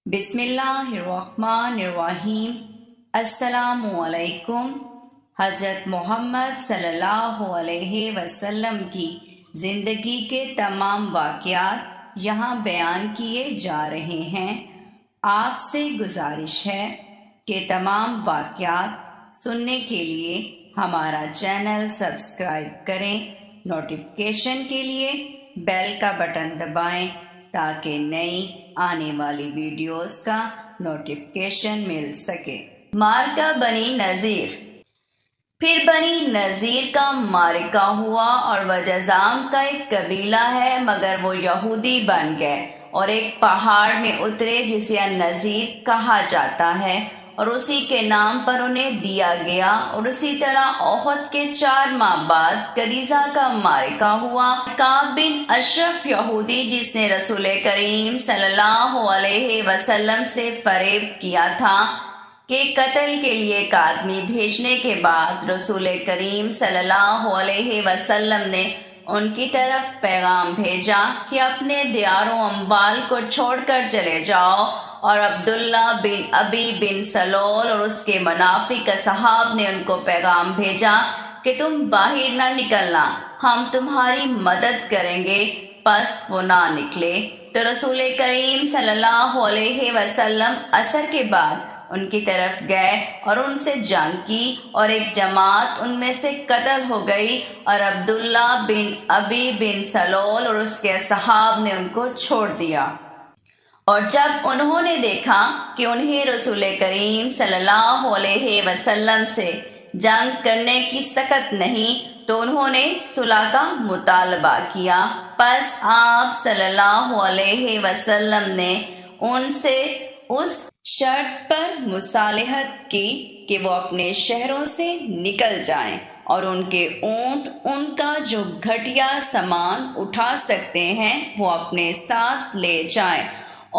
بسم اللہ الرحمن الرحیم۔ السلام علیکم۔ حضرت محمد صلی اللہ علیہ وسلم کی زندگی کے تمام واقعات یہاں بیان کیے جا رہے ہیں۔ آپ سے گزارش ہے کہ تمام واقعات سننے کے لیے ہمارا چینل سبسکرائب کریں، نوٹیفیکیشن کے لیے بیل کا بٹن دبائیں تاکہ نئی آنے والی ویڈیوز کا نوٹیفیکیشن مل سکے۔ معرکہ بنی نذیر۔ پھر بنی نذیر کا معرکہ ہوا اور وہ جذام کا ایک قبیلہ ہے مگر وہ یہودی بن گئے اور ایک پہاڑ میں اترے جسے نذیر کہا جاتا ہے اور اسی کے نام پر انہیں دیا گیا۔ اور اسی طرح احد کے 4 ماہ بعد قریظہ کا معرکہ ہوا۔ کعب بن اشرف یہودی جس نے رسول کریم صلی اللہ علیہ وسلم سے فریب کیا تھا کہ قتل کے لیے ایک آدمی بھیجنے کے بعد رسول کریم صلی اللہ علیہ وسلم نے ان کی طرف پیغام بھیجا کہ اپنے دیار و اموال کو چھوڑ کر چلے جاؤ، اور عبداللہ بن ابی بن سلول اور اس کے منافق اصحاب نے ان کو پیغام بھیجا کہ تم باہر نہ نکلنا، ہم تمہاری مدد کریں گے۔ پس وہ نہ نکلے تو رسول کریم صلی اللہ علیہ وسلم عصر کے بعد ان کی طرف گئے اور ان سے جنگ کی، اور ایک جماعت ان میں سے قتل ہو گئی اور عبداللہ بن ابی بن سلول اور اس کے اصحاب نے ان کو چھوڑ دیا۔ اور جب انہوں نے دیکھا کہ انہیں رسول کریم صلی اللہ علیہ وسلم سے جنگ کرنے کی سخت نہیں تو انہوں نے صلح کا مطالبہ کیا۔ پس آپ صلی اللہ علیہ وسلم نے ان سے اس شرط پر مصالحت کی کہ وہ اپنے شہروں سے نکل جائیں اور ان کے اونٹ ان کا جو گھٹیا سامان اٹھا سکتے ہیں وہ اپنے ساتھ لے جائیں،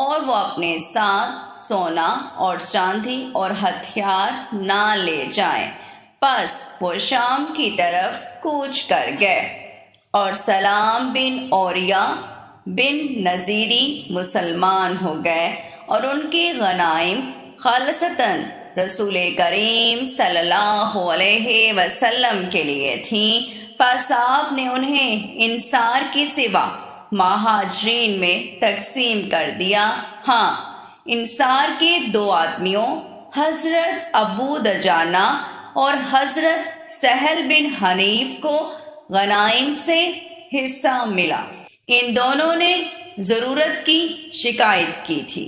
اور وہ اپنے ساتھ سونا اور چاندی اور ہتھیار نہ لے جائیں۔ پس وہ شام کی طرف کوچ کر گئے، اور سلام بن اوریہ بن نذیری مسلمان ہو گئے، اور ان کی غنائم خالصتاً رسول کریم صلی اللہ علیہ وسلم کے لیے تھیں۔ پس آپ نے انہیں انصار کی سوا مہاجرین میں تقسیم کر دیا۔ ہاں، انصار کے 2 آدمیوں حضرت ابو دجانہ اور حضرت سہل بن حنیف کو غنائم سے حصہ ملا۔ ان دونوں نے ضرورت کی شکایت کی تھی،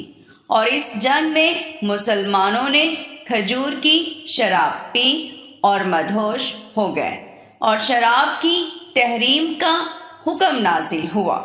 اور اس جنگ میں مسلمانوں نے کھجور کی شراب پی اور مدہوش ہو گئے، اور شراب کی تحریم کا حکم نازل ہوا۔